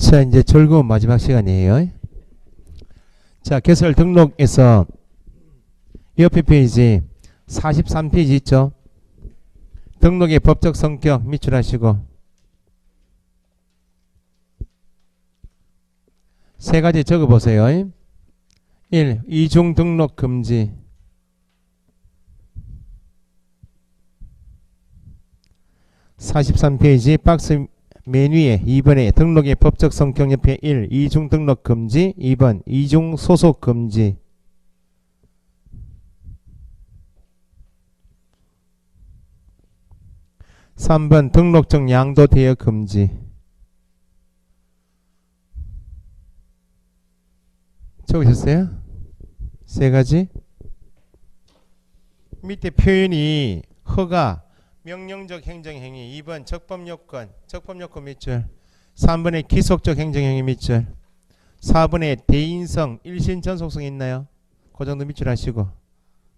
자, 이제 즐거운 마지막 시간이에요. 자, 개설 등록에서 옆에 페이지 43페이지 있죠? 등록의 법적 성격 밑줄하시고 세 가지 적어보세요. 1. 이중 등록 금지. 43페이지 박스 맨 위에 2번에 등록의 법적 성격 옆에 1. 이중 등록 금지. 2번 이중 소속 금지. 3번 등록증 양도 대여 금지. 적으셨어요? 세 가지. 밑에 표현이 허가, 명령적 행정행위, 2번 적법요건, 적법요건 밑줄, 3번에 기속적 행정행위 밑줄, 4번에 대인성, 일신 전속성 있나요? 그 정도 밑줄 하시고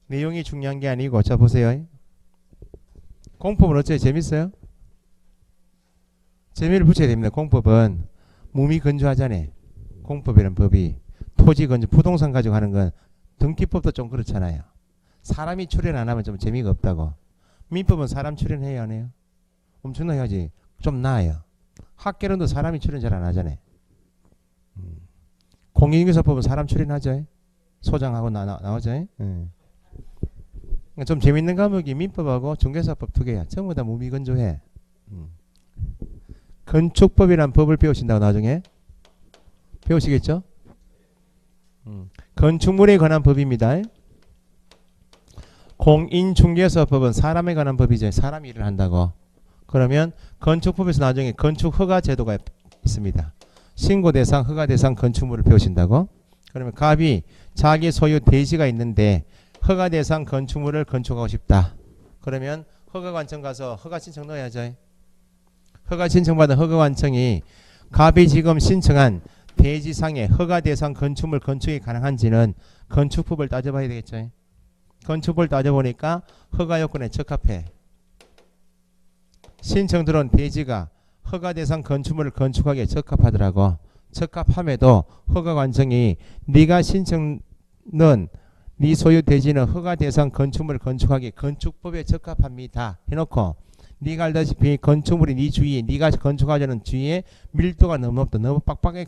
내용이 중요한 게 아니고 자 보세요. 공법은 어째요? 재밌어요? 재미를 붙여야 됩니다. 공법은 몸이 건조하잖아요. 공법이라는 법이 토지 건조, 부동산 가지고 하는 건 등기법도 좀 그렇잖아요. 사람이 출연 안 하면 좀 재미가 없다고. 민법은 사람 출연해야 안 해요? 엄청나게 하지. 좀 나아요. 학개론도 사람이 출연 잘 안 하잖아요. 공인중개사법은 사람 출연하죠. 소장하고 나오죠. 좀 재밌는 과목이 민법하고 중개사법 두 개야. 전부 다 몸이 건조해. 건축법이란 법을 배우신다고 나중에 배우시겠죠? 건축물에 관한 법입니다. 공인중개사법은 사람에 관한 법이죠. 사람이 일을 한다고. 그러면 건축법에서 나중에 건축허가 제도가 있습니다. 신고대상, 허가대상 건축물을 배우신다고. 그러면 갑이 자기 소유 대지가 있는데 허가대상 건축물을 건축하고 싶다. 그러면 허가관청 가서 허가신청 넣어야죠. 허가신청받은 허가관청이 갑이 지금 신청한 대지상에 허가대상 건축물 건축이 가능한지는 건축법을 따져봐야 되겠죠. 건축법을 따져보니까 허가요건에 적합해. 신청 들어온 대지가 허가대상 건축물을 건축하기에 적합하더라고. 적합함에도 허가관청이 네가 신청 넣은 네 소유 대지는 허가대상 건축물을 건축하기 건축법에 적합합니다 해놓고 네가 알다시피 건축물이 네 주위에 네가 건축하자는 주위에 밀도가 너무 높다. 너무 빡빡하게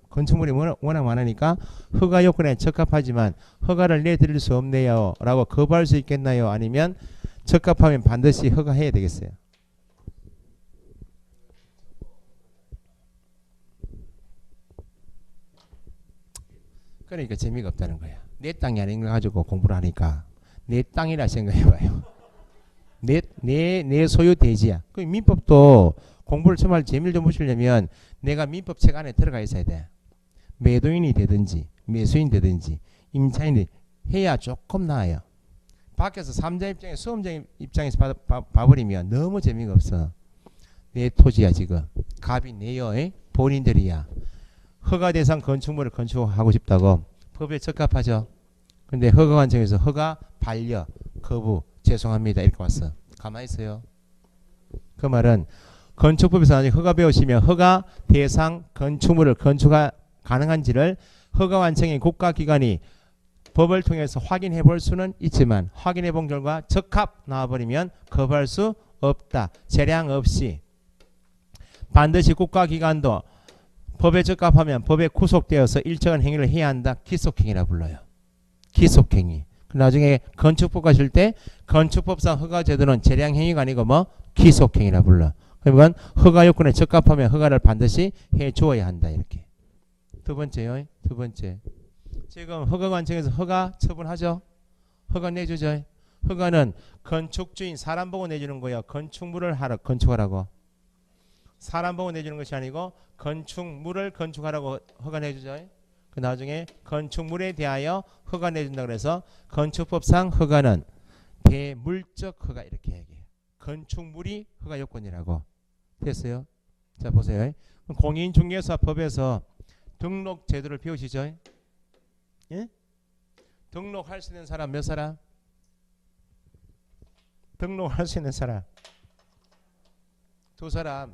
건축물이 워낙 많으니까 허가 요건에 적합하지만 허가를 내드릴 수 없네요 라고 거부할 수 있겠나요? 아니면 적합하면 반드시 허가해야 되겠어요? 그러니까 재미가 없다는 거야. 내 땅이 아닌 걸 가지고 공부를 하니까 내 땅이라 생각해봐요. 내 소유 대지야. 그 민법도 공부를 정말 재미를 좀 보시려면 내가 민법 책 안에 들어가 있어야 돼. 매도인이 되든지 매수인 되든지 임차인이 해야 조금 나아요. 밖에서 3자 입장에 수험자 입장에서 봐버리면 너무 재미가 없어. 내 토지야 지금. 갑이 내요. 본인들이야. 허가대상 건축물을 건축하고 싶다고 법에 적합하죠. 근데 허가관청에서 허가 반려 거부 죄송합니다 이렇게 왔어. 가만히 있어요. 그 말은 건축법에서 나중에 허가 배우시면 허가 대상 건축물을 건축가 가능한지를 허가관청의 국가기관이 법을 통해서 확인해 볼 수는 있지만 확인해 본 결과 적합 나와버리면 거부할 수 없다. 재량 없이 반드시 국가기관도 법에 적합하면 법에 구속되어서 일정한 행위를 해야 한다. 기속행위라 불러요. 기속행위. 나중에 건축법 가실 때 건축법상 허가제도는 재량행위가 아니고 뭐 기속행위라 불러. 그러면 허가 요건에 적합하면 허가를 반드시 해 주어야 한다. 이렇게. 두 번째요. 두 번째. 지금 허가관청에서 허가 처분하죠. 허가 내주죠. 허가는 건축주인 사람 보고 내주는 거예요. 건축물을 건축하라고. 사람 보고 내주는 것이 아니고 건축물을 건축하라고 허가 내주죠. 그 나중에 건축물에 대하여 허가 내준다 그래서 건축법상 허가는 대물적 허가 이렇게 얘기해요. 건축물이 허가 요건이라고. 됐어요? 자 보세요. 공인중개사법에서 등록 제도를 배우시죠? 예? 등록할 수 있는 사람 몇 사람? 등록할 수 있는 사람 두 사람.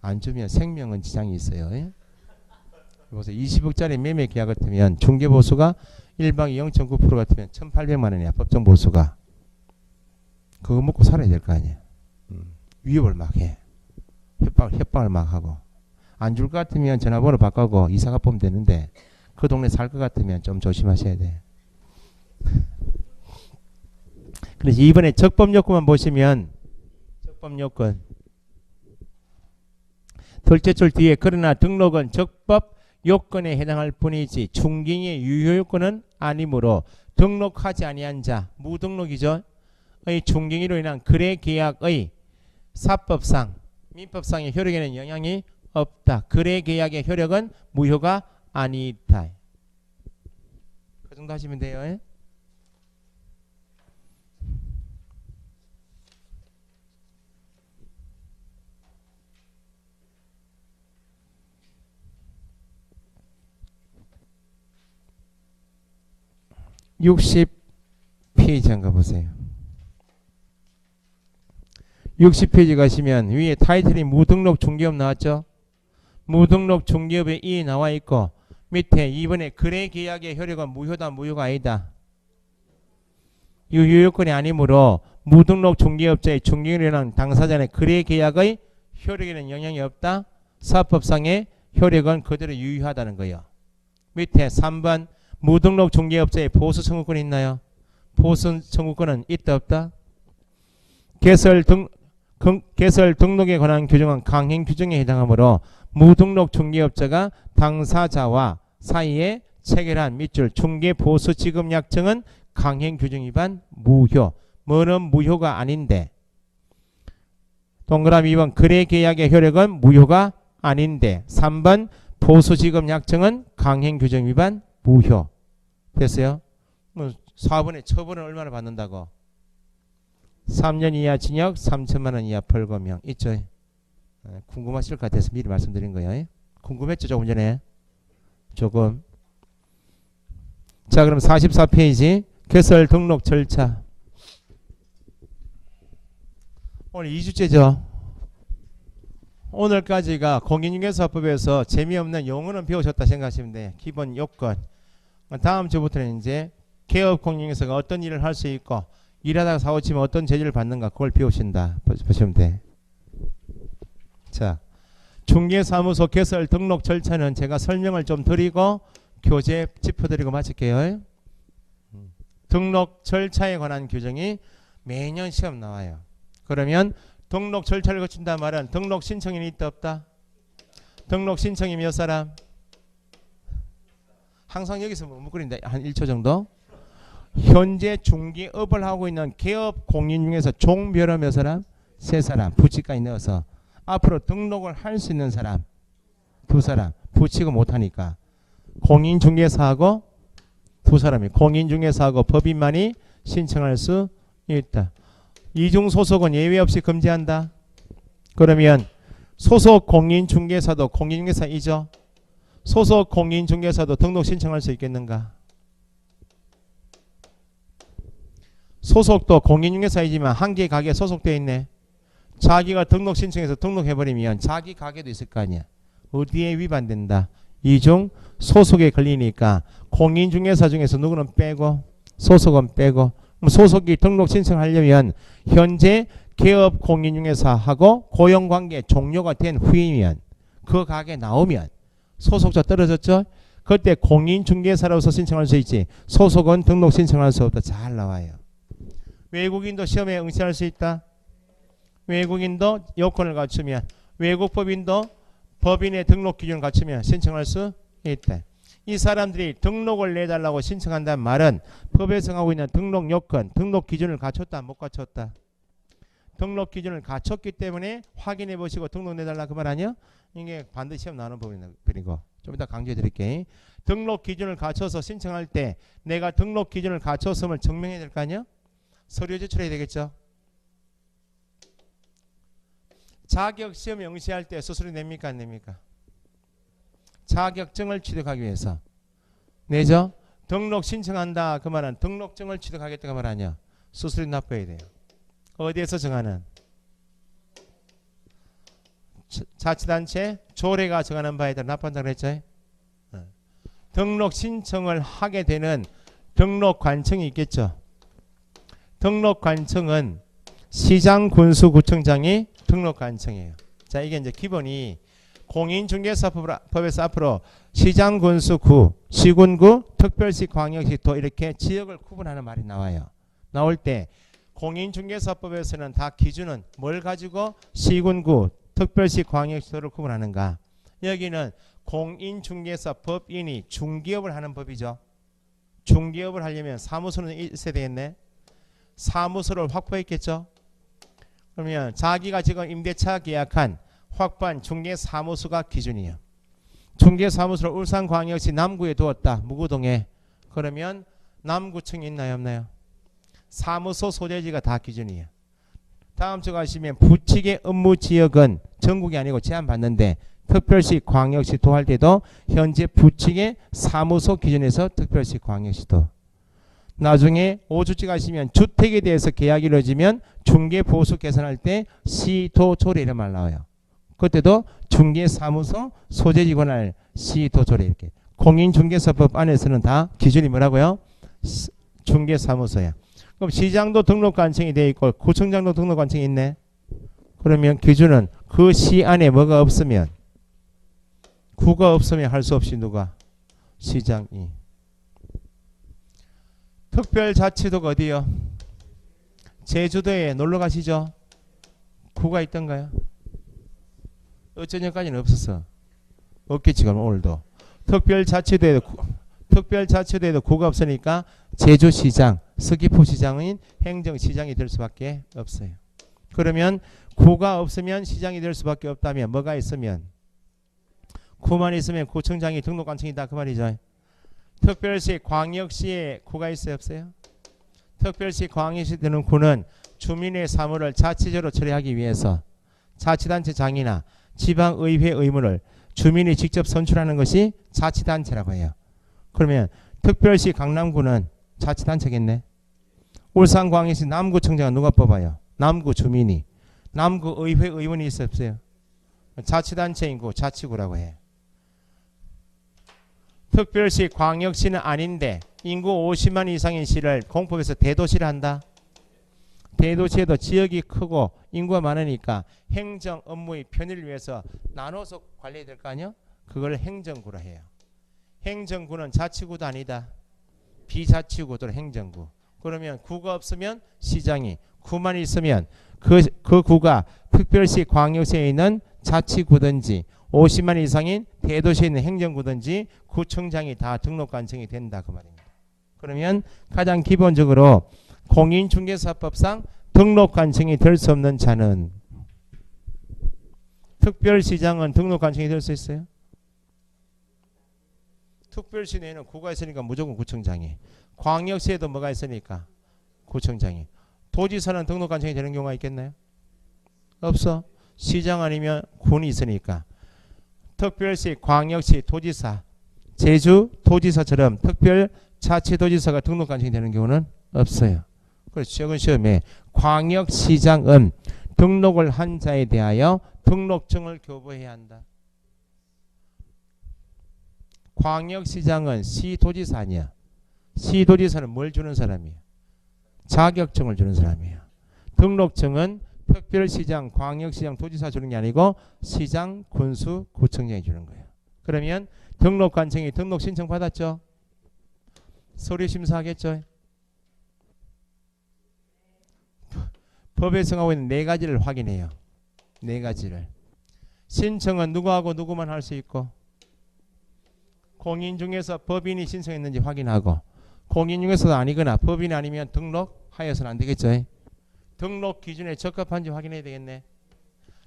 안 주면 생명은 지장이 있어요. 예? 보세요. 20억짜리 매매 계약 같으면 중개보수가 1박이 0.9% 같으면 1,800만 원이야. 법정 보수가. 그거 먹고 살아야 될 거 아니에요. 위협을 막 해. 협박을 막 하고. 안 줄 것 같으면 전화번호 바꾸고 이사가 보면 되는데 그 동네 살 것 같으면 좀 조심하셔야 돼. 그래서 이번에 적법요건만 보시면 적법요건 둘째 줄 뒤에 그러나 등록은 적법 요건에 해당할 뿐이지 중개의 유효요건은 아니므로 등록하지 아니한 자 무등록이죠. 의 중개로 인한 거래계약의 사법상 민법상의 효력에는 영향이 없다. 거래계약의 효력은 무효가 아니다. 그 정도 하시면 돼요. 예? (60페이지) 한가 보세요. 60페이지 가시면 위에 타이틀이 무등록 중개업 나왔죠. 무등록 중개업에 이 나와 있고 밑에 이번에 거래계약의 효력은 무효다 무효가 아니다. 유효요건이 아니므로 무등록 중개업자의 중개인이라는 당사자의 거래계약의 효력에는 영향이 없다. 사법상의 효력은 그대로 유효하다는 거예요. 밑에 3번 무등록 중개업자의 보수 청구권이 있나요? 보수 청구권은 있다 없다? 개설 등록에 관한 규정은 강행 규정에 해당하므로 무등록 중개업자가 당사자와 사이에 체결한 밑줄 중개 보수 지급 약정은 강행 규정 위반 무효. 뭐는 무효가 아닌데 동그라미 2번 거래계약의 효력은 무효가 아닌데 3번 보수 지급 약정은 강행 규정 위반 무효. 됐어요? 4번에 처벌은 얼마나 받는다고? 3년 이하 징역 3천만 원 이하 벌금형 있죠. 궁금하실 것 같아서 미리 말씀드린 거예요. 궁금했죠 조금 전에? 조금. 자 그럼 44페이지 개설 등록 절차. 오늘 2주째죠. 오늘까지가 공인중개사법에서 재미없는 용어는 배우셨다 생각하시면 돼요. 기본 요건. 다음 주부터는 이제 개업 공인중개사가 어떤 일을 할 수 있고 일하다가 사고 치면 어떤 제재를 받는가 그걸 배우신다 보시면 돼. 자, 중개사무소 개설 등록 절차는 제가 설명을 좀 드리고 교재 짚어드리고 마칠게요. 등록 절차에 관한 규정이 매년 시험 나와요. 그러면 등록 절차를 거친다는 말은 등록 신청인이 있다 없다? 등록 신청이 몇 사람? 항상 여기서 머뭇거린다. 한 1초 정도. 현재 중개업을 하고 있는 개업 공인 중에서 종별은 몇 사람? 3사람. 부치까지 넣어서 앞으로 등록을 할 수 있는 사람 2사람. 부치고 못하니까 공인중개사하고 2사람이 공인중개사하고 법인만이 신청할 수 있다. 이중소속은 예외 없이 금지한다. 그러면 소속 공인중개사도 공인중개사이죠. 소속 공인중개사도 등록 신청할 수 있겠는가? 소속도 공인중개사이지만 한 개 가게에 소속되어 있네. 자기가 등록 신청해서 등록해버리면 자기 가게도 있을 거 아니야. 어디에 위반된다? 이중 소속에 걸리니까 공인중개사 중에서 누구는 빼고 소속은 빼고 소속이 등록 신청하려면 현재 개업 공인중개사하고 고용관계 종료가 된 후이면 그 가게 나오면 소속자 떨어졌죠? 그때 공인중개사로서 신청할 수 있지 소속은 등록 신청할 수 없다. 잘 나와요. 외국인도 시험에 응시할 수 있다. 외국인도 요건을 갖추면 외국법인도 법인의 등록 기준을 갖추면 신청할 수 있다. 이 사람들이 등록을 내달라고 신청한다는 말은 법에 정하고 있는 등록 요건, 등록 기준을 갖췄다 못 갖췄다? 등록 기준을 갖췄기 때문에 확인해 보시고 등록 내달라 그 말 아니야? 이게 반드시 시험 나오는 법이고 좀 이따 강조해 드릴게요. 등록 기준을 갖춰서 신청할 때 내가 등록 기준을 갖췄음을 증명해야 될 거 아니야? 서류 제출해야 되겠죠. 자격시험 응시할 때 수수료 냅니까 안 냅니까? 자격증을 취득하기 위해서 내죠. 등록 신청한다 그 말은 등록증을 취득하겠다 그 말 아니야. 수수료 납부해야 돼요. 어디에서 정하는? 자치단체 조례가 정하는 바에 따라 납부한다고 그랬죠. 등록 신청을 하게 되는 등록관청이 있겠죠. 등록관청은 시장, 군수, 구청장이 등록관청이에요. 자, 이게 이제 기본이 공인중개사법에서 앞으로 시장, 군수, 구, 시군구, 특별시, 광역시, 도 이렇게 지역을 구분하는 말이 나와요. 나올 때 공인중개사법에서는 다 기준은 뭘 가지고 시군구, 특별시, 광역시, 도를 구분하는가. 여기는 공인중개사법인이 중개업을 하는 법이죠. 중개업을 하려면 사무소는 있어야 되겠네. 사무소를 확보했겠죠. 그러면 자기가 지금 임대차 계약한 확보한 중개사무소가 기준이에요. 중개사무소를 울산광역시 남구에 두었다. 무구동에. 그러면 남구청이 있나요 없나요? 사무소 소재지가 다 기준이에요. 다음 주 가시면 부칙의 업무지역은 전국이 아니고 제한받는데 특별시, 광역시, 도 할 때도 현재 부칙의 사무소 기준에서 특별시, 광역시도. 나중에 5주째 가시면 주택에 대해서 계약이 이루어지면 중개보수 계산할 때 시, 도, 조례 이런 말 나와요. 그때도 중개사무소 소재지관할 시, 도, 조례 이렇게. 공인중개사법 안에서는 다 기준이 뭐라고요? 중개사무소야. 그럼 시장도 등록관청이 되어 있고 구청장도 등록관청이 있네. 그러면 기준은 그 시 안에 뭐가 없으면, 구가 없으면 할 수 없이 누가? 시장이. 특별자치도가 어디요? 제주도에 놀러 가시죠? 구가 있던가요? 어쩌년까지는 없었어. 없겠지 그럼 오늘도. 특별자치도에도 구가 없으니까 제주시장, 서귀포시장인 행정시장이 될 수밖에 없어요. 그러면 구가 없으면 시장이 될 수밖에 없다면 뭐가 있으면? 구만 있으면 구청장이 등록관청이다 그 말이죠. 특별시, 광역시에 구가 있어요 없어요? 특별시, 광역시 되는 구는 주민의 사무를 자체적으로 처리하기 위해서 자치단체장이나 지방의회 의무를 주민이 직접 선출하는 것이 자치단체라고 해요. 그러면 특별시 강남구는 자치단체겠네. 울산광역시 남구청장은 누가 뽑아요? 남구 주민이. 남구의회 의원이 있어요 없어요? 자치단체인구 자치구라고 해. 특별시, 광역시는 아닌데 인구 50만 이상인 시를 공법에서 대도시를 한다. 대도시에도 지역이 크고 인구가 많으니까 행정 업무의 편의를 위해서 나눠서 관리해야 될 거 아니요? 그걸 행정구라 해요. 행정구는 자치구도 아니다. 비자치구도 행정구. 그러면 구가 없으면 시장이, 구만 있으면 그 구가 특별시, 광역시에 있는 자치구든지 50만 이상인 대도시에 있는 행정구든지 구청장이 다 등록관청이 된다 그 말입니다. 그러면 가장 기본적으로 공인중개사법상 등록관청이 될 수 없는 자는, 특별시장은 등록관청이 될 수 있어요? 특별시 내에는 구가 있으니까 무조건 구청장이, 광역시에도 뭐가 있으니까 구청장이. 도지사는 등록관청이 되는 경우가 있겠나요? 없어. 시장 아니면 군이 있으니까. 특별시, 광역시, 도지사, 제주 도지사처럼 특별자치도지사가 등록관청이 되는 경우는 없어요. 그래서 최근 시험에 광역시장은 등록을 한 자에 대하여 등록증을 교부해야 한다. 광역시장은 시도지사 아니야. 시도지사는 뭘 주는 사람이야? 자격증을 주는 사람이야. 등록증은 특별시장, 광역시장, 도지사 주는 게 아니고 시장, 군수, 구청장이 주는 거예요. 그러면 등록관청이 등록 신청 받았죠? 서류 심사하겠죠? 법에 정하고 있는 4가지를 확인해요. 4가지를. 신청은 누구하고 누구만 할 수 있고, 공인 중에서 법인이 신청했는지 확인하고, 공인 중에서도 아니거나 법인이 아니면 등록하여서는 안 되겠죠? 등록 기준에 적합한지 확인해야 되겠네.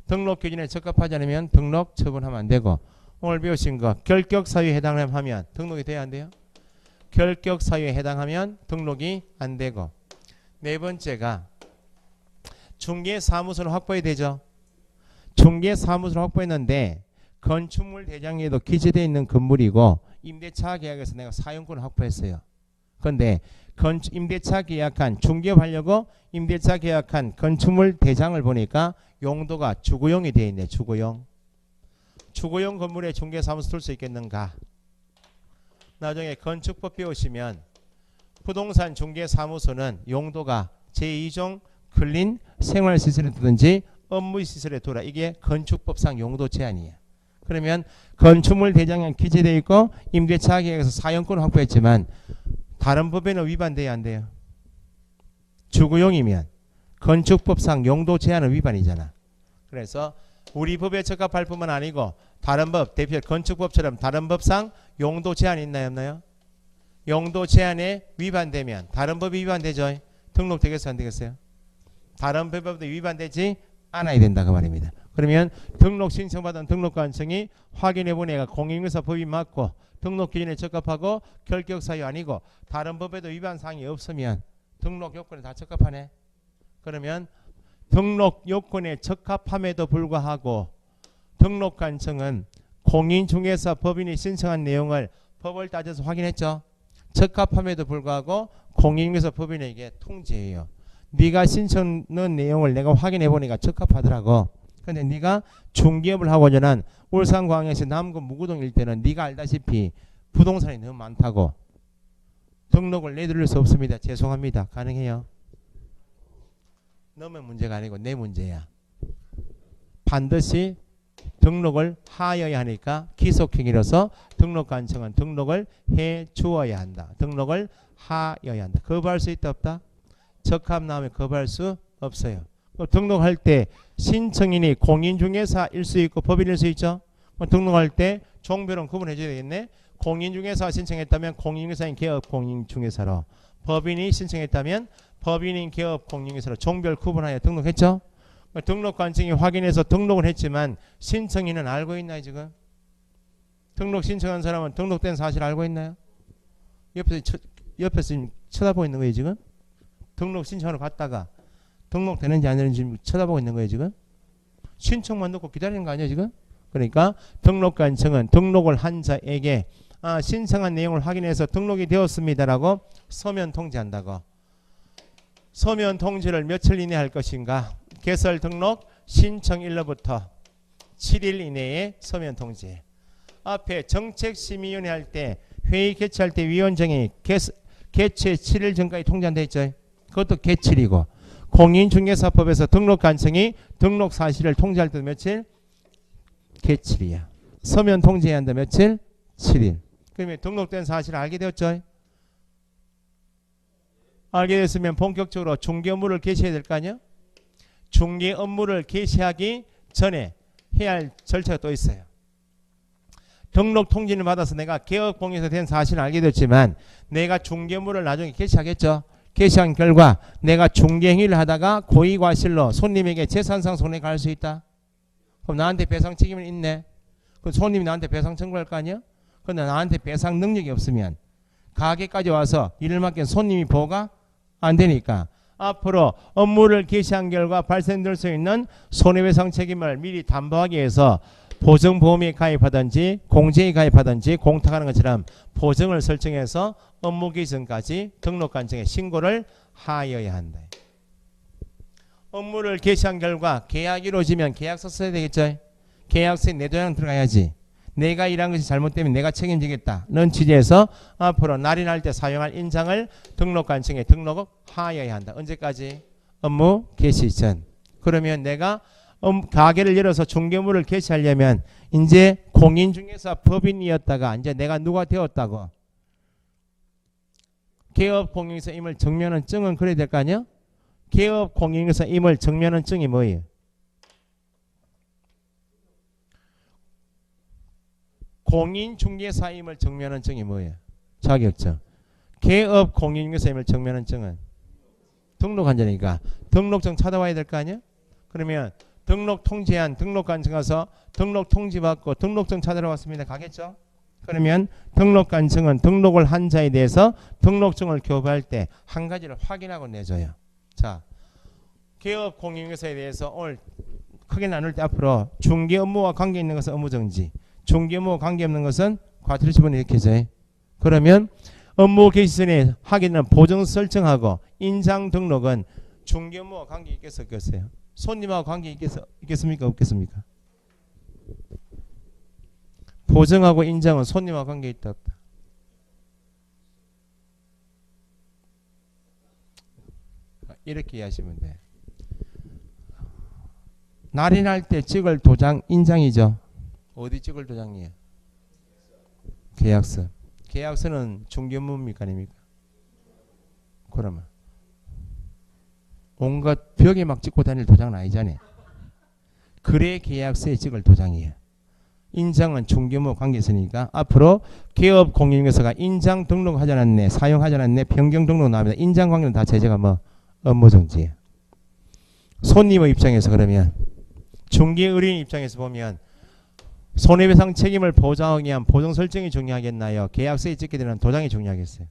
등록 기준에 적합하지 않으면 등록 처분하면 안 되고, 오늘 배우신 거 결격 사유에 해당하면 등록이 돼야 안 돼요? 결격 사유에 해당하면 등록이 안 되고, 4번째가 중개사무소를 확보해야 되죠. 중개사무소를 확보했는데 건축물 대장에도 기재되어 있는 건물이고 임대차 계약에서 내가 사용권을 확보했어요. 그런데 임대차 계약한 중개업하려고 임대차 계약한 건축물 대장을 보니까 용도가 주거용이 되어 있네. 주거용. 주거용 건물에 중개사무소 둘 수 있겠는가? 나중에 건축법 배우시면 부동산 중개사무소는 용도가 제2종 근린 생활시설에 두든지 업무시설에 두라. 이게 건축법상 용도 제한이에요. 그러면 건축물 대장에 기재되어 있고 임대차 계약에서 사용권을 확보했지만 다른 법에는 위반돼야 안 돼요. 주거용이면 건축법상 용도 제한은 위반이잖아. 그래서 우리 법에 적합할 뿐만 아니고 다른 법, 대표 건축법처럼 다른 법상 용도 제한이 있나요, 없나요? 용도 제한에 위반되면 다른 법이 위반되죠. 등록되겠어요, 안 되겠어요? 다른 법에도 위반되지 않아야 된다 그 말입니다. 그러면 등록 신청받은 등록관청이 확인해보니 얘가 공인중개사 법이 맞고 등록 기준에 적합하고 결격 사유 아니고 다른 법에도 위반 사항이 없으면 등록 요건에 다 적합하네. 그러면 등록 요건에 적합함에도 불구하고 등록관청은 공인중개사 법인이 신청한 내용을 법을 따져서 확인했죠. 적합함에도 불구하고 공인중개사 법인에게 통지해요. 네가 신청 넣은 내용을 내가 확인해 보니까 적합하더라고. 근데 네가 중개업을 하고자 하는 울산광역시 남구 무구동 일대는 네가 알다시피 부동산이 너무 많다고 등록을 내드릴 수 없습니다. 죄송합니다. 가능해요? 너의 문제가 아니고 내 문제야. 반드시 등록을 하여야 하니까 기속행위로서 등록관청은 등록을 해 주어야 한다. 등록을 하여야 한다. 거부할 수 있다 없다? 적합 나오면 거부할 수 없어요. 등록할 때 신청인이 공인중개사일 수 있고 법인일 수 있죠. 등록할 때 종별은 구분해 줘야 되겠네. 공인중개사 신청했다면 공인중개사인 개업 공인중개사로, 법인이 신청했다면 법인인 개업 공인중개사로 종별 구분하여 등록했죠. 등록관청이 확인해서 등록을 했지만 신청인은 알고 있나요 지금? 등록 신청한 사람은 등록된 사실 알고 있나요? 옆에서 지금 쳐다보고 있는 거예요 지금? 등록 신청하러 갔다가 등록되는지 안 되는지 쳐다보고 있는 거예요 지금? 신청만 넣고 기다리는 거 아니에요 지금? 그러니까 등록관청은 등록을 한 자에게 신청한 내용을 확인해서 등록이 되었습니다라고 서면 통지한다고. 서면 통지를 며칠 이내에 할 것인가? 개설 등록 신청일로부터 7일 이내에 서면 통지. 앞에 정책심의위원회 할 때 회의 개최할 때 위원장이 개최 7일 전까지 통지한다 했죠. 그것도 개칠이고 공인중개사법에서 등록관청이 등록 사실을 통지할 때 며칠? 개칠이야. 서면 통지해야 한다 며칠? 7일. 그러면 등록된 사실을 알게 되었죠. 알게 됐으면 본격적으로 중개 업무를 개시해야 될 거 아니야? 중개 업무를 개시하기 전에 해야 할 절차가 또 있어요. 등록 통지를 받아서 내가 개업 공인에서 된 사실을 알게 됐지만 내가 중개 업무를 나중에 개시하겠죠. 개시한 결과 내가 중개 행위를 하다가 고의과실로 손님에게 재산상 손해가 갈 수 있다. 그럼 나한테 배상 책임은 있네. 그럼 손님이 나한테 배상 청구할 거 아니야? 그런데 나한테 배상 능력이 없으면 가게까지 와서 일을 맡긴 손님이 보호가 안 되니까 앞으로 업무를 개시한 결과 발생될 수 있는 손해배상 책임을 미리 담보하기 위해서 보증보험에 가입하든지 공제에 가입하든지 공탁하는 것처럼 보증을 설정해서 업무 개시 전까지 등록관청에 신고를 하여야 한다. 업무를 개시한 결과 계약이 이루어지면 계약서 써야 되겠죠. 계약서에 내 도장 들어가야지. 내가 일한 것이 잘못되면 내가 책임지겠다는 취지에서 앞으로 날이 날 때 사용할 인장을 등록관청에 등록하여야 한다. 언제까지? 업무 개시 전. 그러면 내가 가게를 열어서 중개업무를 개시하려면 이제 공인중개사 법인이었다가 이제 내가 누가 되었다고 개업 공인중개사임을 증명하는 증은 그래야 될 거 아니야? 개업 공인중개사임을 증명하는 증이 뭐예요? 공인중개사임을 증명하는 증이 뭐예요? 자격증. 개업 공인중개사임을 증명하는 증은 등록한자니까 등록증 찾아와야 될 거 아니야? 그러면 등록 통지한 등록관청 가서 등록 통지받고 등록증 찾으러 왔습니다. 가겠죠? 그러면 등록관청은 등록을 한 자에 대해서 등록증을 교부할 때 한 가지를 확인하고 내줘요. 자, 개업 공인중개사에 대해서 오늘 크게 나눌 때 앞으로 중개 업무와 관계 있는 것은 업무정지, 중개 업무와 관계 없는 것은 과태료 처분 이렇게 해줘요. 그러면 업무 개시 전에 하게 되는 보증 설정하고 인장 등록은 중개 업무와 관계 있겠어요? 없겠어요? 손님하고 관계 있겠습니까? 없겠습니까? 보증하고 인정은 손님하고 관계 있다 없다? 이렇게 이해하시면 돼. 날인할 때 찍을 도장 인장이죠. 어디 찍을 도장이에요? 계약서. 계약서는 중개업무입니까 아닙니까? 그러면 온갖 벽에 막 찍고 다닐 도장은 아니잖아요. 그래 계약서에 찍을 도장이에요. 인장은 중개업무 관계서니까 앞으로 기업 공인중개사가 인장 등록하지 않았네, 사용하지 않았네, 변경 등록 나옵니다. 인장 관계는 다 제재가 뭐 업무정지예요. 손님의 입장에서 그러면 중개의뢰인 입장에서 보면 손해배상 책임을 보장하기 위한 보증 설정이 중요하겠나요? 계약서에 찍게 되는 도장이 중요하겠어요?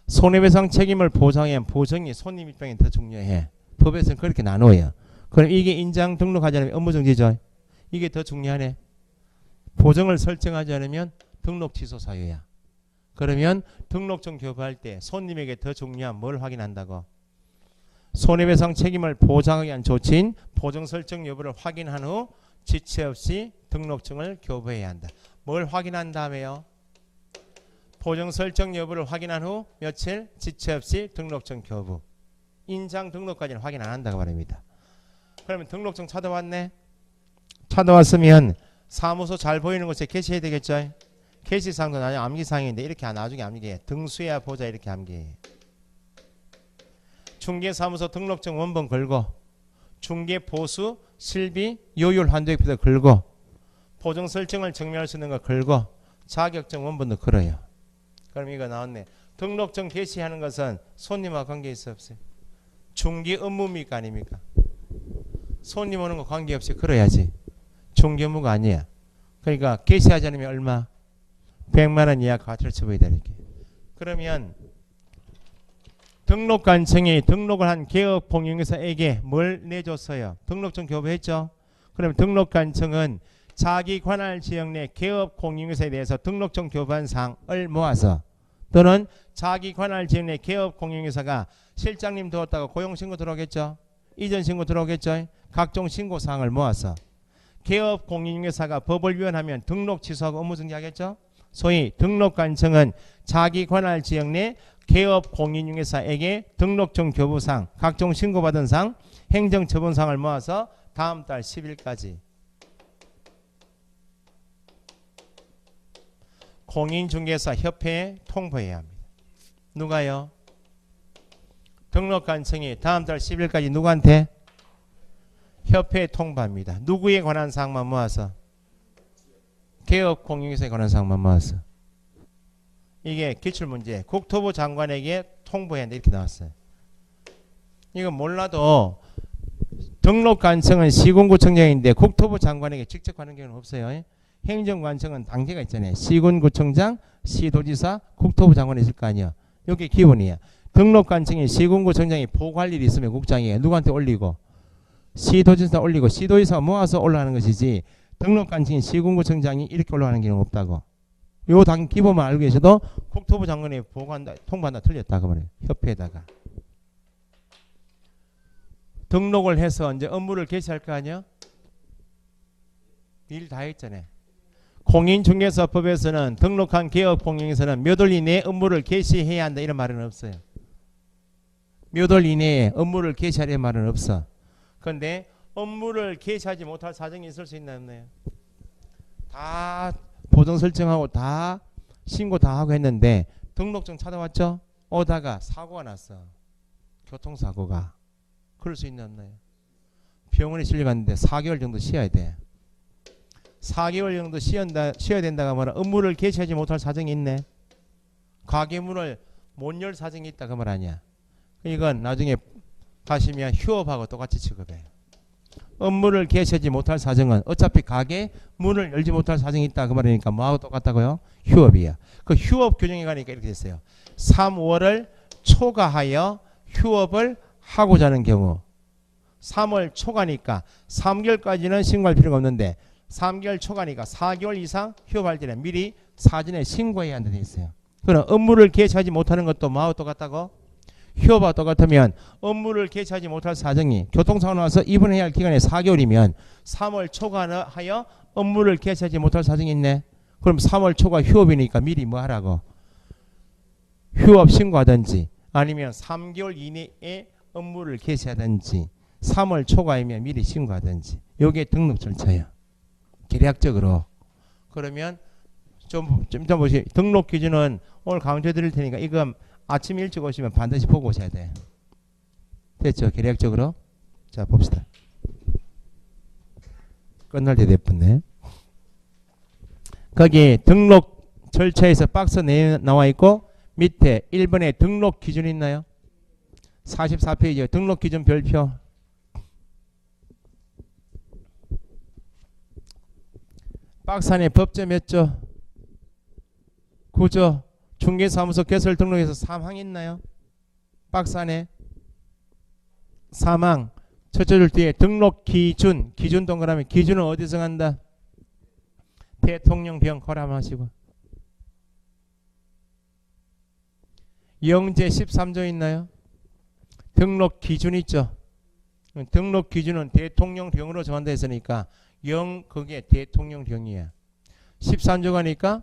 손해배상 책임을 보장하기 위한 보증이 손님 입장에 더 중요해. 법에서는 그렇게 나눠요. 그럼 이게 인장 등록하지 않으면 업무정지죠. 이게 더 중요하네. 보증을 설정하지 않으면 등록 취소 사유야. 그러면 등록증 교부할 때 손님에게 더 중요한 뭘 확인한다고? 손해배상 책임을 보장하기 위한 조치인 보증 설정 여부를 확인한 후 지체 없이 등록증을 교부해야 한다. 뭘 확인한 다음에요? 보증 설정 여부를 확인한 후 며칠 지체 없이 등록증 교부. 인장 등록까지는 확인 안 한다고 말입니다. 그러면 등록증 찾아왔네. 찾아왔으면 사무소 잘 보이는 곳에 게시해야 되겠죠. 게시사항도 나중에 암기사항인데 이렇게 나중에 암기해. 등수해야 보자 이렇게 암기해. 중개사무소 등록증 원본 걸고 중개보수 실비 요율 환도액표도 걸고 보증 설정을 증명할 수 있는 거 걸고 자격증 원본도 걸어요. 그럼 이거 나왔네. 등록증 게시하는 것은 손님과 관계 있어 없어요? 중개 업무입니까 아닙니까? 손님 오는 거 관계없이 걸어야지. 중개 업무가 아니야. 그러니까 게시하지 않으면 얼마? 100만 원 이하 과태료 처벌이 되니까. 그러면 등록관청이 등록을 한 개업공인중개사에게 뭘 내줬어요? 등록증 교부했죠? 그럼 등록관청은 자기 관할 지역 내 개업공인중개사에 대해서 등록증 교부한 사항을 모아서 또는 자기 관할 지역 내 개업공인중개사가 실장님 들어왔다가 고용신고 들어오겠죠? 이전신고 들어오겠죠? 각종 신고사항을 모아서 개업공인중개사가 법을 위반하면 등록 취소하고 업무정지하겠죠? 소위 등록관청은 자기 관할 지역 내 개업공인중개사에게 등록증 교부상, 각종 신고받은 상, 행정처분상을 모아서 다음 달 10일까지 공인중개사 협회에 통보해야 합니다. 누가요? 등록관청이 다음 달 10일까지 누구한테? 협회에 통보합니다. 누구에 관한 사항만 모아서? 개업공인중개사에 관한 사항만 모아서. 이게 기출문제. 국토부 장관에게 통보해야 한다 이렇게 나왔어요. 이건 몰라도 등록관청은 시군구청장인데 국토부 장관에게 직접 가는 경우는 없어요. 행정관청은 단계가 있잖아요. 시군구청장, 시도지사, 국토부 장관이 있을 거 아니야. 이게 기본이야. 등록관청이 시군구청장이 보고할 일이 있으면 국장이 누구한테 올리고 시도지사 올리고 시도지사가 모아서 올라가는 것이지 등록관청이 시군구청장이 이렇게 올라가는 경우는 없다고. 요 당 기본만 알고 계셔도 국토부 장관이 보고한다, 통보한다 틀렸다 그 말이에요. 협회에다가 등록을 해서 이제 업무를 개시할 거 아니야? 일 다 했잖아요. 공인중개사법에서는 등록한 개업공인에서는 몇 월 이내에 업무를 개시해야 한다 이런 말은 없어요. 몇 월 이내에 업무를 개시하려는 말은 없어. 그런데 업무를 개시하지 못할 사정이 있을 수 있나 없나요? 다 보증 설정하고 다 신고 다 하고 했는데 등록증 찾아왔죠? 오다가 사고가 났어. 교통사고가. 그럴 수 있나 없나요? 병원에 실려갔는데 4개월 정도 쉬어야 돼. 4개월 정도 쉬어야 된다가 뭐라 업무를 개시하지 못할 사정이 있네. 가게문을 못 열 사정이 있다 그 말 아니야. 이건 나중에 가시면 휴업하고 똑같이 취급해요. 업무를 개시하지 못할 사정은 어차피 가게 문을 열지 못할 사정이 있다 그 말이니까 뭐하고 똑같다고요? 휴업이야. 그 휴업 규정에 가니까 이렇게 됐어요. 3월을 초과하여 휴업을 하고자 하는 경우 3월 초과니까 3개월까지는 신고할 필요가 없는데 3개월 초과니까 4개월 이상 휴업할 때는 미리 사전에 신고해야 한다고 되어 있어요. 그럼 업무를 개시하지 못하는 것도 뭐하고 똑같다고? 휴업과 똑같으면 업무를 개최하지 못할 사정이 교통사고 나서 입원해야 할 기간이 4개월이면 3월 초과하여 업무를 개최하지 못할 사정이 있네. 그럼 3월 초과 휴업이니까 미리 뭐 하라고? 휴업 신고하든지 아니면 3개월 이내에 업무를 개시하든지 3월 초과이면 미리 신고하든지. 요게 등록 절차예요. 계략적으로. 그러면 좀 보시. 등록 기준은 오늘 강조해 드릴 테니까 이거 아침 일찍 오시면 반드시 보고 오셔야 돼. 됐죠? 계략적으로. 자, 봅시다. 끝날 때 됐네. 거기 등록 절차에서 박스 내에 나와 있고 밑에 1번에 등록 기준 있나요? 44페이지에 등록 기준 별표. 박스 안에 법제 몇 조? 9조. 중개사무소 개설 등록에서 사망 있나요? 박스 안에 사망. 첫째 줄 뒤에 등록 기준. 기준 동그라미. 기준은 어디 정한다? 대통령령 거람하시고. 영제 13조 있나요? 등록 기준 있죠. 등록 기준은 대통령령으로 정한다 했으니까 그게 대통령령이야. 13조가니까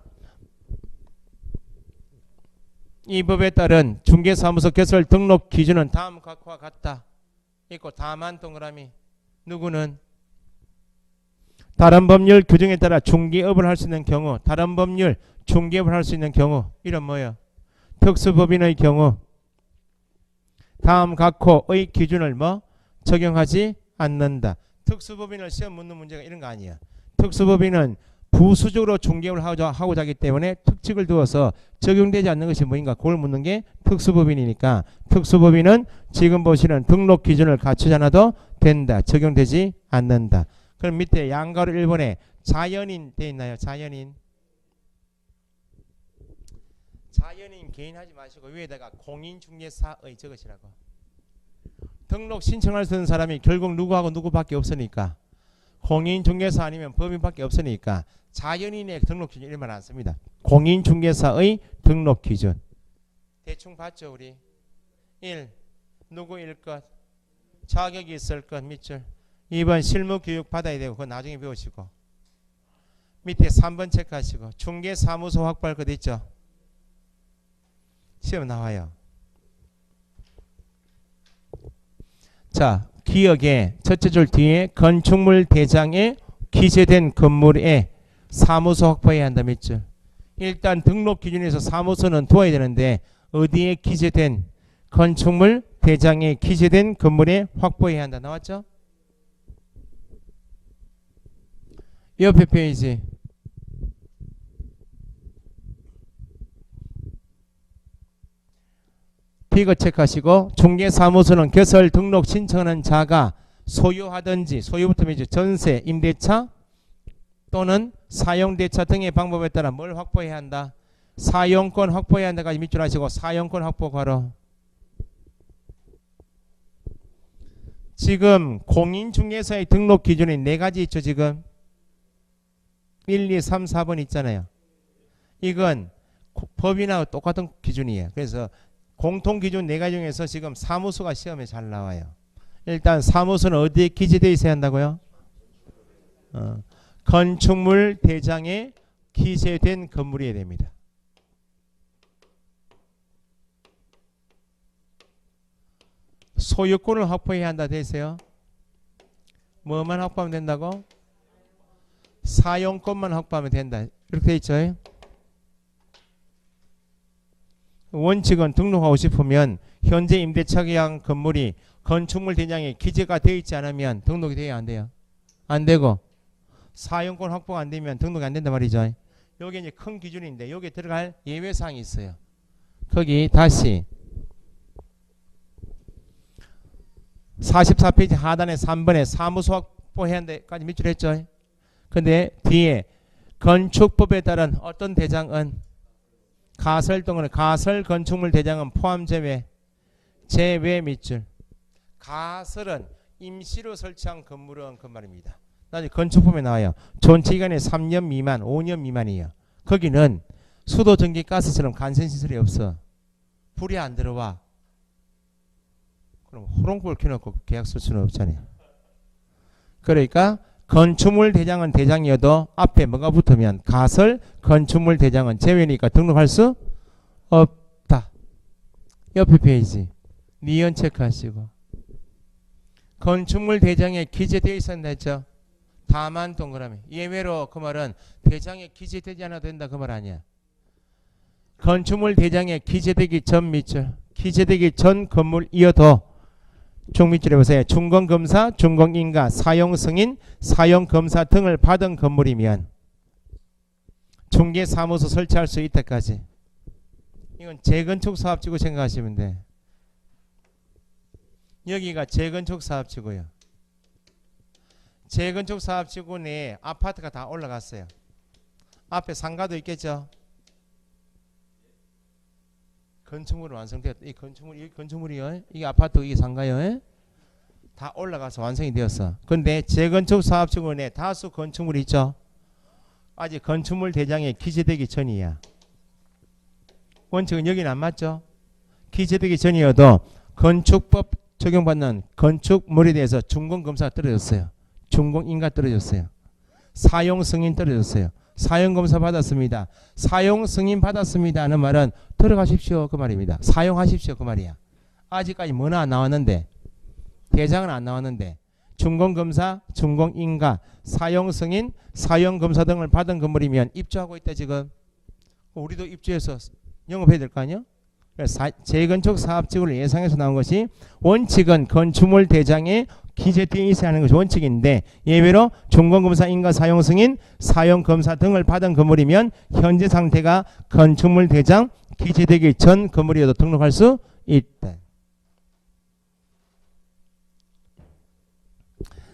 이 법에 따른 중개사무소 개설 등록 기준은 다음 각과 같다. 있고 다만 동그라미. 누구는 다른 법률 규정에 따라 중개업을 할 수 있는 경우, 다른 법률 중개업을 할 수 있는 경우, 이런 뭐예요? 특수법인의 경우 다음 각호의 기준을 뭐 적용하지 않는다. 특수법인을 시험 묻는 문제가 이런 거 아니야. 특수법인은 부수적으로 중개업을 하고자 하기 때문에 특칙을 두어서 적용되지 않는 것이 뭐인가 그걸 묻는 게 특수법인이니까 특수법인은 지금 보시는 등록 기준을 갖추지 않아도 된다. 적용되지 않는다. 그럼 밑에 양가로 1번에 자연인 돼 있나요? 자연인. 자연인 개인 하지 마시고 위에다가 공인중개사의 적으시라고. 등록 신청할 수 있는 사람이 결국 누구하고 누구밖에 없으니까 공인중개사 아니면 법인밖에 없으니까 자연인의 등록 기준 이런 말 안 씁니다. 공인중개사의 등록 기준. 대충 봤죠 우리? 1. 누구일 것. 자격이 있을 것 밑줄. 2번 실무교육 받아야 되고 그건 나중에 배우시고. 밑에 3번 체크하시고. 중개사무소 확보할 것 있죠? 시험 나와요. 자, 기억에 첫째 줄 뒤에 건축물 대장에 기재된 건물에 사무소 확보해야 한다 밑줄. 일단 등록 기준에서 사무소는 두어야 되는데 어디에 기재된 건축물 대장에 기재된 건물에 확보해야 한다. 나왔죠? 옆에 페이지. 이거 체크하시고 중개사무소는 개설 등록 신청하는 자가 소유하든지 소유부터 이제 전세, 임대차 또는 사용대차 등의 방법에 따라 뭘 확보해야 한다? 사용권 확보해야 한다까지 밑줄 하시고 사용권 확보 괄호. 지금 공인중개사의 등록 기준이 4가지 있죠. 지금 1, 2, 3, 4번 있잖아요. 이건 법인하고 똑같은 기준이에요. 그래서 공통기준 4가지 중에서 지금 사무소가 시험에 잘 나와요. 일단 사무소는 어디에 기재되어 있어야 한다고요? 건축물 대장에 기재된 건물이어야 됩니다. 소유권을 확보해야 한다 되세요? 뭐만 확보하면 된다고? 사용권만 확보하면 된다. 이렇게 돼 있죠? 원칙은 등록하고 싶으면 현재 임대차 계약 건물이 건축물 대장에 기재가 되어 있지 않으면 등록이 돼야 안 돼요? 안 되고 사용권 확보가 안 되면 등록이 안 된단 말이죠. 여기 이제 큰 기준인데 여기에 들어갈 예외사항이 있어요. 거기 다시 44페이지 하단에 3번에 사무소 확보해야 한다까지 밑줄 했죠. 근데 뒤에 건축법에 따른 어떤 대장은 가설 동은 가설 건축물 대장은 포함 제외 밑줄. 가설은 임시로 설치한 건물은 그 말입니다. 나중에 건축법에 나와요. 존치 기간이 3년 미만 5년 미만이에요. 거기는 수도 전기 가스처럼 간선시설이 없어. 불이 안 들어와. 그럼 호롱불 켜놓고 계약 쓸 수는 없잖아요. 그러니까 건축물 대장은 대장이어도 앞에 뭐가 붙으면 가설 건축물 대장은 제외니까 등록할 수 없다. 옆에 페이지 니은 체크하시고 건축물 대장에 기재되어 있었나 했죠. 다만 동그라미. 예외로 그 말은 대장에 기재되지 않아도 된다 그 말 아니야. 건축물 대장에 기재되기 전 밑줄, 기재되기 전 건물이어도 중밑줄에 보세요. 준공검사, 준공인가, 사용승인, 사용검사 등을 받은 건물이면 중개사무소 설치할 수 있다까지. 이건 재건축 사업지구 생각하시면 돼. 여기가 재건축 사업지구요. 재건축 사업지구 내에 아파트가 다 올라갔어요. 앞에 상가도 있겠죠. 건축물이 완성되었다. 이 건축물이요. 이게 아파트, 이게 상가요. 다 올라가서 완성이 되었어. 근데 재건축 사업지구 내 다수 건축물이 있죠. 아직 건축물 대장에 기재되기 전이야. 원칙은 여기는 안 맞죠. 기재되기 전이어도 건축법 적용받는 건축물에 대해서 준공검사가 떨어졌어요. 준공인가 떨어졌어요. 사용승인 떨어졌어요. 사용검사 받았습니다. 사용승인 받았습니다 하는 말은 들어가십시오 그 말입니다. 사용하십시오 그 말이야. 아직까지 뭐나 안 나왔는데, 대장은 안 나왔는데 준공검사, 준공인가, 사용승인, 사용검사 등을 받은 건물이면 입주하고 있다. 지금 우리도 입주해서 영업해야 될 거 아니야. 재건축 사업지구를 예상해서 나온 것이 원칙은 건축물 대장에 기재되어 있어야 하는 것이 원칙인데, 예외로 준공검사, 인가, 사용승인, 사용검사 등을 받은 건물이면 현재 상태가 건축물 대장 기재되기 전 건물이어도 등록할 수 있다.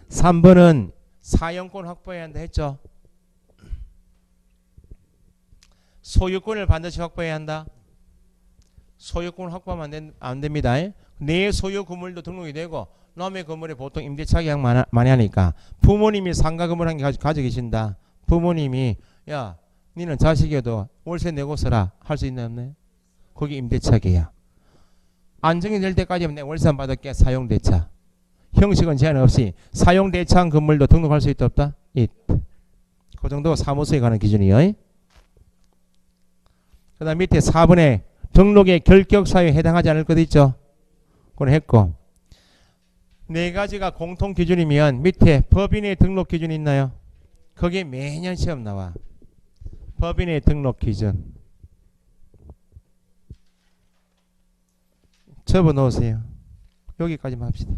3번은 사용권 확보해야 한다 했죠. 소유권을 반드시 확보해야 한다. 소유권 확보하면 안 됩니다. 내 소유 건물도 등록이 되고 남의 건물에 보통 임대차 계약 많이 하니까 부모님이 상가 건물 한 개 가지고 계신다. 부모님이 야 니는 자식이어도 월세 내고 써라 할 수 있나 없네. 거기 임대차 계약. 안정이 될 때까지는 내 월세 안 받을게. 사용대차. 형식은 제한 없이 사용대차한 건물도 등록할 수 있다 없다? 있다. 그 정도가 사무소에 가는 기준이에요. 그 다음 밑에 4번에 등록의 결격사유에 해당하지 않을 것 있죠. 그걸 했고, 네 가지가 공통 기준이면 밑에 법인의 등록 기준이 있나요? 거기에 매년 시험 나와. 법인의 등록 기준 접어 놓으세요. 여기까지만 합시다.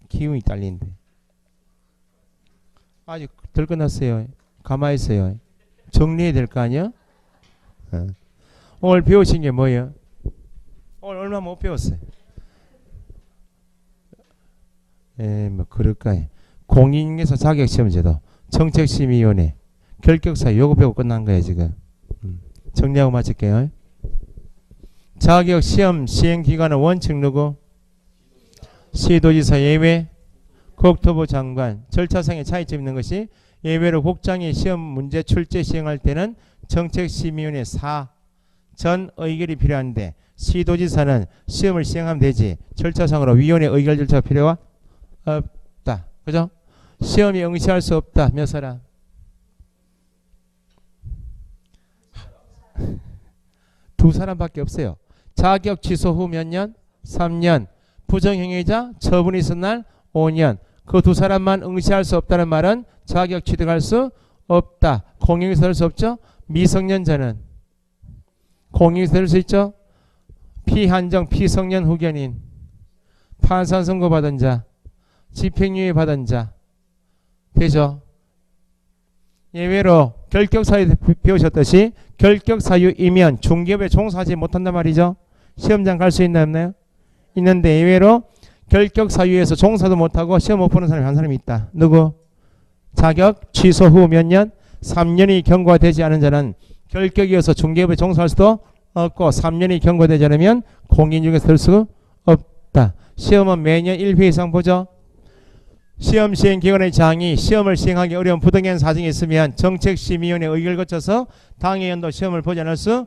기운이 딸린데 아직 덜 끝났어요. 가만히 있어요. 정리해야 될 거 아니야? 오늘 배우신 게 뭐예요? 오늘 얼마 못 배웠어요? 뭐 그럴까요? 공인중개사 자격시험제도, 정책심의위원회, 결격사 요거 배우고 끝난 거예요 지금. 정리하고 마칠게요. 자격시험 시행기관은 원칙 누구? 시도지사 예외, 국토부 장관. 절차상의 차이점 있는 것이 예외로 국장이 시험 문제 출제 시행할 때는 정책심의위원회 4전 의결이 필요한데 시도지사는 시험을 시행하면 되지 절차상으로 위원회 의결 절차가 필요가 없다. 그죠? 시험에 응시할 수 없다. 몇 사람? 두 사람밖에 없어요. 자격 취소 후 몇 년? 3년. 부정행위자 처분이 있은 날 5년. 그 두 사람만 응시할 수 없다는 말은 자격 취득할 수 없다. 공익에서 될 수 없죠. 미성년자는 공익에서 될 수 있죠. 피한정 피성년 후견인, 판사 선고 받은 자, 집행유예 받은 자 되죠. 예외로 결격사유 배우셨듯이 결격사유이면 중개업에 종사하지 못한단 말이죠. 시험장 갈 수 있나 없나요? 있는데 예외로 결격사유에서 종사도 못하고 시험 못 보는 사람이 한 사람이 있다. 누구? 자격 취소 후 몇 년? 3년이 경과되지 않은 자는 결격이어서 중개업에 종사할 수도 없고 3년이 경과되지 않으면 공인중개사 될 수 없다. 시험은 매년 1회 이상 보죠. 시험 시행기관의 장이 시험을 시행하기 어려운 부당한 사정이 있으면 정책심의위원회 의결을 거쳐서 당해 연도 시험을 보지 않을 수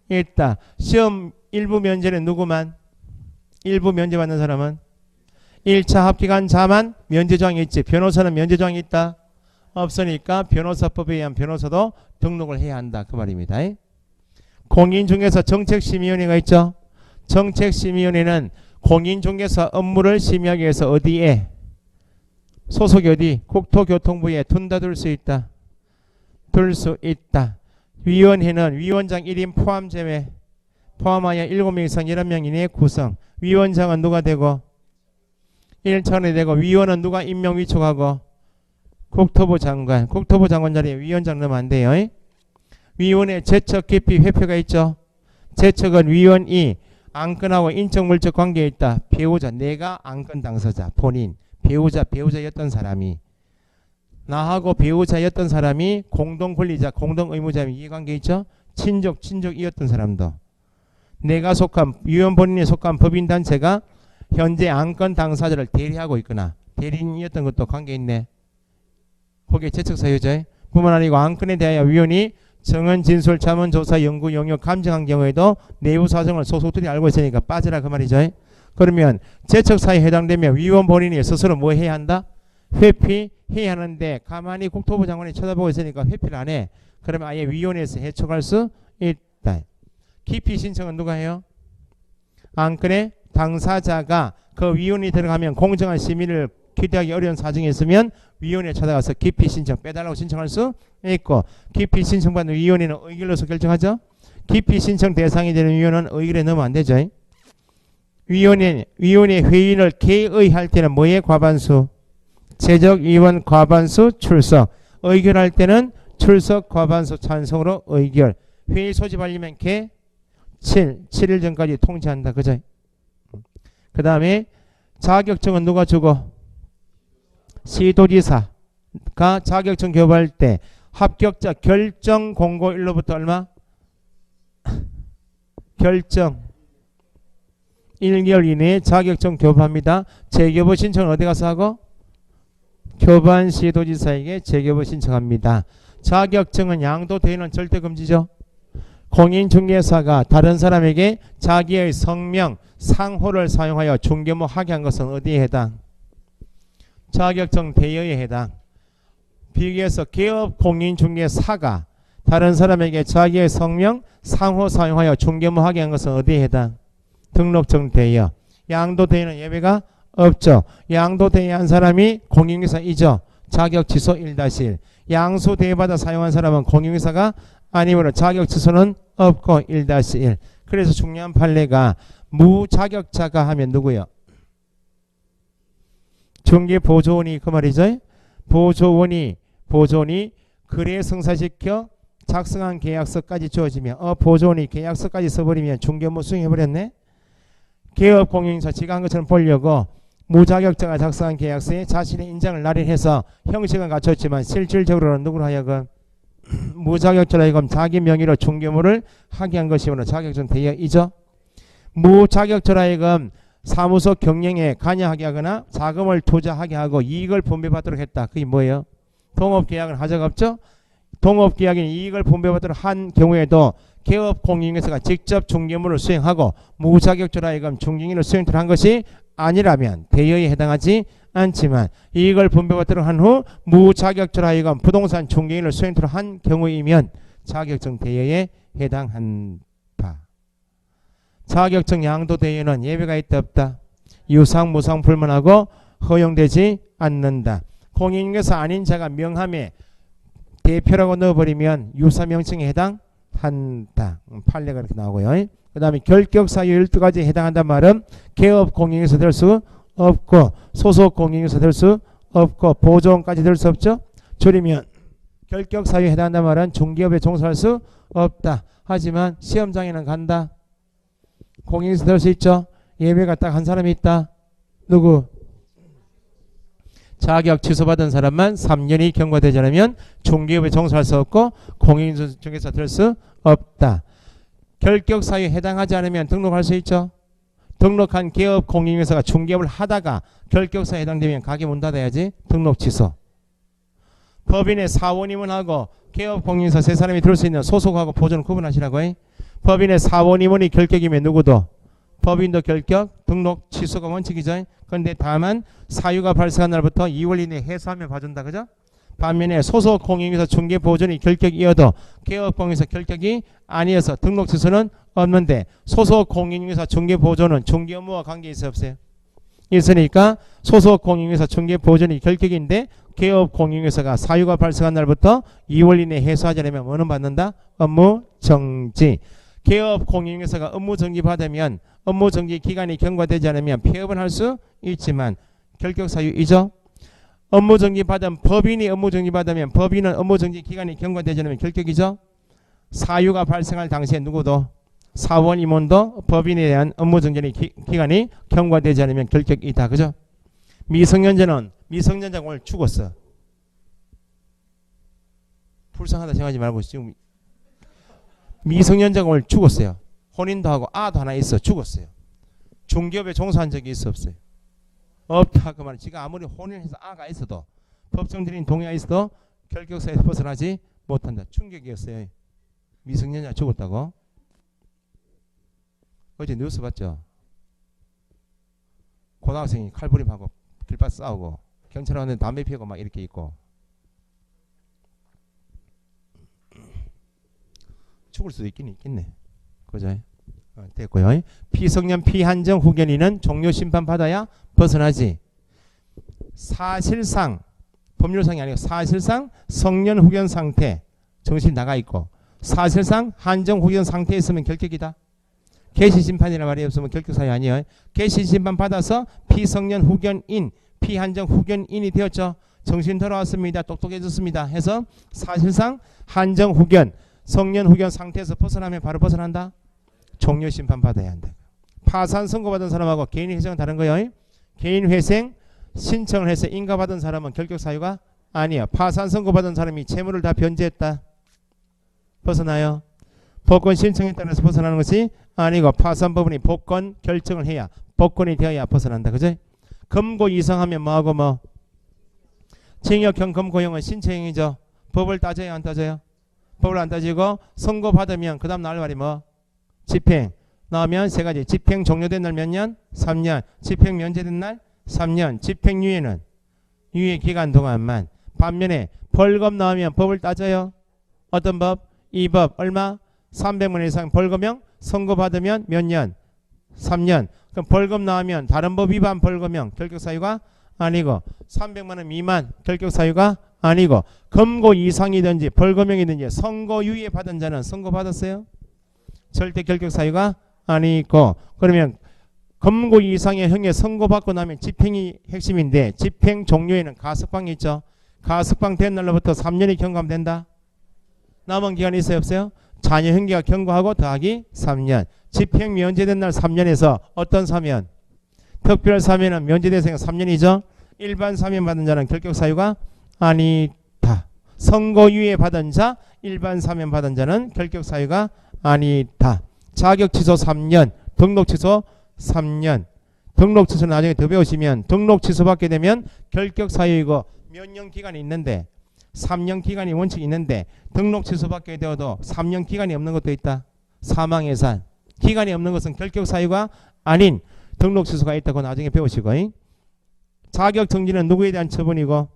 있다. 시험 일부 면제는 누구만? 일부 면제받는 사람은 1차 합격한 자만 면제조항이 있지. 변호사는 면제조항이 있다? 없으니까 변호사법에 의한 변호사도 등록을 해야 한다. 그 말입니다. 공인중개사 정책심의위원회가 있죠. 정책심의위원회는 공인중개사 업무를 심의하기 위해서 어디에? 소속이 어디? 국토교통부에 둔다둘 수 있다. 둘 수 있다. 위원회는 위원장 1인 포함 제외. 포함하여 7명 이상 11명 이내의 구성. 위원장은 누가 되고? 1차원이 되고 위원은 누가 임명 위촉하고? 국토부 장관. 국토부 장관 자리에 위원장 넣으면 안 돼요. 위원회 제척 기피 회표가 있죠. 제척은 위원이 안건하고 인적 물적 관계에 있다. 배우자, 내가 안건 당사자, 본인, 배우자였던 사람이, 나하고 배우자였던 사람이 공동 권리자, 공동 의무자 이해관계 있죠. 친족이었던 사람도, 내가 속한 위원 본인이 속한 법인단체가 현재 안건 당사자를 대리하고 있거나 대리인이었던 것도 관계 있네. 거기에 제척 사유죠. 뿐만 아니고 안건에 대하여 위원이 정언, 진술, 자문, 조사, 연구, 용역, 감정한 경우에도 내부 사정을 소속들이 알고 있으니까 빠지라 그 말이죠. 그러면 제척 사유에 해당되면 위원 본인이 스스로 뭐 해야 한다? 회피해야 하는데 가만히 국토부 장관이 쳐다보고 있으니까 회피를 안 해. 그러면 아예 위원회에서 해촉할 수 있다. 기피 신청은 누가 해요? 안건의 당사자가 그 위원이 들어가면 공정한 심의를 기대하기 어려운 사정이 있으면 위원회에 찾아가서 기피 신청 빼달라고 신청할 수 있고, 기피 신청받는 위원회는 의결로서 결정하죠. 기피 신청 대상이 되는 위원은 의결에 넣으면 안 되죠. 위원회 회의를 개의할 때는 뭐의 과반수? 재적위원 과반수 출석. 의결할 때는 출석 과반수 찬성으로 의결. 회의 소집하려면 7일 전까지 통지한다. 그죠? 그 다음에 자격증은 누가 주고? 시도지사가 자격증 교부할 때 합격자 결정 공고일로부터 얼마? 결정 1개월 이내에 자격증 교부합니다. 재교부 신청은 어디 가서 하고? 교부한 시도지사에게 재교부 신청합니다. 자격증은 양도 대여는 절대 금지죠. 공인중개사가 다른 사람에게 자기의 성명, 상호를 사용하여 중개무 하게 한 것은 어디에 해당? 자격증 대여에 해당. 비교해서 개업 공인중개사가 다른 사람에게 자기의 성명, 상호 사용하여 중개무 하게 한 것은 어디에 해당? 등록증 대여. 양도 대여는 예외가 없죠. 양도 대여한 사람이 공인중개사이죠. 자격 취소 1-1. 양수 대여받아 사용한 사람은 공인중개사가 아니므로 자격 취소는 없고 1-1. 그래서 중요한 판례가 무자격자가 하면 누구요? 중개보조원이 그 말이죠. 보조원이 거래 성사시켜 작성한 계약서까지 주어지면 보조원이 계약서까지 써버리면 중개무 수행해버렸네. 개업 공인중개사 지가 한 것처럼 보려고 무자격자가 작성한 계약서에 자신의 인장을 날인해서 형식은 갖췄지만 실질적으로는 누구로 하여금 무자격자로 하여금 자기 명의로 중개무를 하게 한 것이므로 자격증 대여이죠. 무자격자로 하여금 사무소 경영에 관여하게 하거나 자금을 투자하게 하고 이익을 분배받도록 했다. 그게 뭐예요? 동업계약을 한 적 없죠? 동업계약인 이익을 분배받도록 한 경우에도 개업 공인중개사가 직접 중개무를 수행하고 무자격자로 하여금 중개인을 수행토록 한 것이 아니라면 대여에 해당하지 않지만 이익을 분배받도록 한 후 무자격자로 하여금 부동산 중개인을 수행토록 한 경우이면 자격증 대여에 해당한다. 자격증 양도 대여는 예외가 있다 없다? 유상 무상 불문하고 허용되지 않는다. 공인중개사 아닌 자가 명함에 대표라고 넣어버리면 유사명칭에 해당한다. 판례가 이렇게 나오고요. 그 다음에 결격사유 12가지에 해당한다는 말은 개업 공인중개사 될 수 없고 소속 공인중개사 될 수 없고 보조원까지 될 수 없죠. 줄이면 결격사유에 해당한다는 말은 중개업에 종사할 수 없다. 하지만 시험장에는 간다. 공인중개사 될 수 있죠. 예외가 딱 한 사람이 있다. 누구? 자격 취소받은 사람만 3년이 경과되지 않으면 중개업에 종사할 수 없고 공인중개사 될 수 없다. 결격 사유에 해당하지 않으면 등록할 수 있죠. 등록한 개업 공인중개사가 중개업을 하다가 결격 사유에 해당되면 가게 문 닫아야지. 등록 취소. 법인의 사원임원하고 개업공인사 세 사람이 들을 수 있는 소속하고 보존을 구분하시라고 해. 법인의 사원임원이 결격이면 누구도 법인도 결격, 등록 취소가 원칙이죠. 그런데 다만 사유가 발생한 날부터 2월 이내에 해소하면 봐준다. 그죠? 반면에 소속 공인중개사 중개 보존이 결격이어도 개업공인사 결격이 아니어서 등록 취소는 없는데 소속 공인중개사 중개 보존은 중개 업무와 관계 있어요, 없어요? 있으니까 소속 공인중개사 중개 보존이 결격인데 개업 공인중개사가 사유가 발생한 날부터 2월 이내에 해소하지 않으면 뭐는 받는다? 업무 정지. 개업 공인중개사가 업무 정지 받으면 업무 정지 기간이 경과되지 않으면 폐업은 할 수 있지만 결격 사유이죠. 업무 정지 받은 법인이 업무 정지 받으면 법인은 업무 정지 기간이 경과되지 않으면 결격이죠. 사유가 발생할 당시에 누구도 사원 임원도 법인에 대한 업무 정지 기간이 경과되지 않으면 결격이다. 그죠? 미성년자는 미성년자가 오늘 죽었어. 불쌍하다 생각하지 말고 지금 미성년자가 오늘 죽었어요. 혼인도 하고 아도 하나 있어 죽었어요. 중개업에 종사한 적이 있어 없어요? 없다 그 말은 지가 아무리 혼인해서 아가 있어도 법정들인 동의가 있어도 결격사에서 벗어나지 못한다. 충격이었어요. 미성년자 죽었다고. 어제 뉴스 봤죠? 고등학생이 칼부림하고 길바닥 싸우고 경찰 왔는데 담배 피우고 막 이렇게 있고 죽을 수도 있긴 있겠네. 그죠? 됐고요. 피성년 피한정 후견인은 종료 심판 받아야 벗어나지. 사실상 법률상이 아니고 사실상 성년 후견 상태 정신 나가 있고 사실상 한정 후견 상태에 있으면 결격이다. 개시 심판이란 말이 없으면 결격 사유 아니에요. 개시 심판 받아서 피성년 후견인 피한정 후견인이 되었죠. 정신 돌아왔습니다. 똑똑해졌습니다. 해서 사실상 한정 후견 성년 후견 상태에서 벗어나면 바로 벗어난다. 종료 심판 받아야 한다. 파산 선고받은 사람하고 개인 회생은 다른 거예요. 개인 회생 신청을 해서 인가받은 사람은 결격 사유가 아니에요. 파산 선고받은 사람이 채무를 다 변제했다. 벗어나요. 복권 신청에 따라서 벗어나는 것이 아니고 파산법원이 복권 결정을 해야 복권이 되어야 벗어난다. 그죠? 검고 이상하면 뭐하고 뭐 징역형 검고형은 신체형이죠. 법을 따져야 안 따져요? 법을 안 따지고 선고받으면 그 다음 날 말이 뭐 집행 나오면 세 가지. 집행 종료된 날 몇 년? 3년. 집행 면제된 날 3년. 집행유예는 유예 기간 동안만. 반면에 벌금 나오면 법을 따져요. 어떤 법? 이 법 얼마? 300만 원 이상 벌금형 선고받으면 몇 년? 3년. 그럼 벌금 나오면 다른 법 위반 벌금형 결격사유가 아니고 300만 원 미만 결격사유가 아니고 검고 이상이든지 벌금형이든지 선고유예 받은 자는 선고받았어요? 절대 결격사유가 아니고 그러면 검고 이상의 형에 선고받고 나면 집행이 핵심인데 집행 종료에는 가석방이 있죠. 가석방 된 날로부터 3년이 경감된다. 남은 기간이 있어요 없어요? 자녀 형기가 경고하고 더하기 3년. 집행 면제된 날 3년에서 어떤 사면? 특별 사면은 면제대상 3년이죠. 일반 사면 받은 자는 결격 사유가 아니다. 선고유예 받은 자, 일반 사면 받은 자는 결격 사유가 아니다. 자격 취소 3년, 등록 취소 3년. 등록 취소 나중에 더 배우시면 등록 취소 받게 되면 결격 사유이고 몇 년 기간이 있는데 3년 기간이 원칙 있는데 등록 취소 받게 되어도 3년 기간이 없는 것도 있다. 사망 예산. 기간이 없는 것은 결격 사유가 아닌 등록 취소가 있다고 나중에 배우시고. 자격 정지는 누구에 대한 처분이고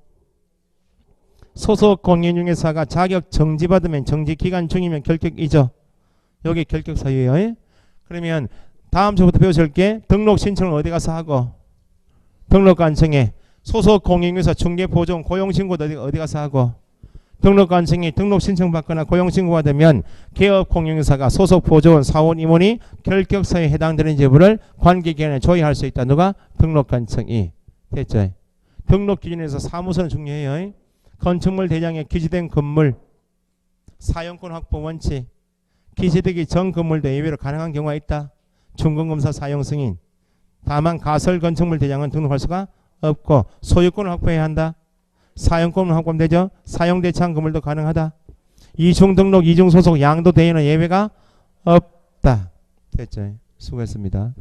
소속 공인중개사가 자격 정지받으면 정지 기간 중이면 결격이죠. 여기 결격 사유예요. 그러면 다음 주부터 배우실 게 등록 신청을 어디 가서 하고 등록관청에 소속 공인중개사 중개보증 고용신고도 어디 가서 하고 등록관청에 등록 신청 받거나 고용신고가 되면 개업 공인중개사가 소속 보조원 사원 임원이 결격사유에 해당되는 제보를 관계기관에 조회할 수 있다. 누가? 등록관청이. 됐죠. 등록 기준에서 사무소는 중요해요. 건축물 대장에 기재된 건물 사용권 확보 원칙 기재되기 전 건물도 예외로 가능한 경우가 있다. 중공검사 사용 승인. 다만 가설 건축물 대장은 등록할 수가 없고 소유권을 확보해야 한다. 사용권은 확보하면 되죠. 사용 대체한 건물도 가능하다. 이중 등록, 이중 소속, 양도 대여는 예외가 없다. 됐죠. 수고했습니다.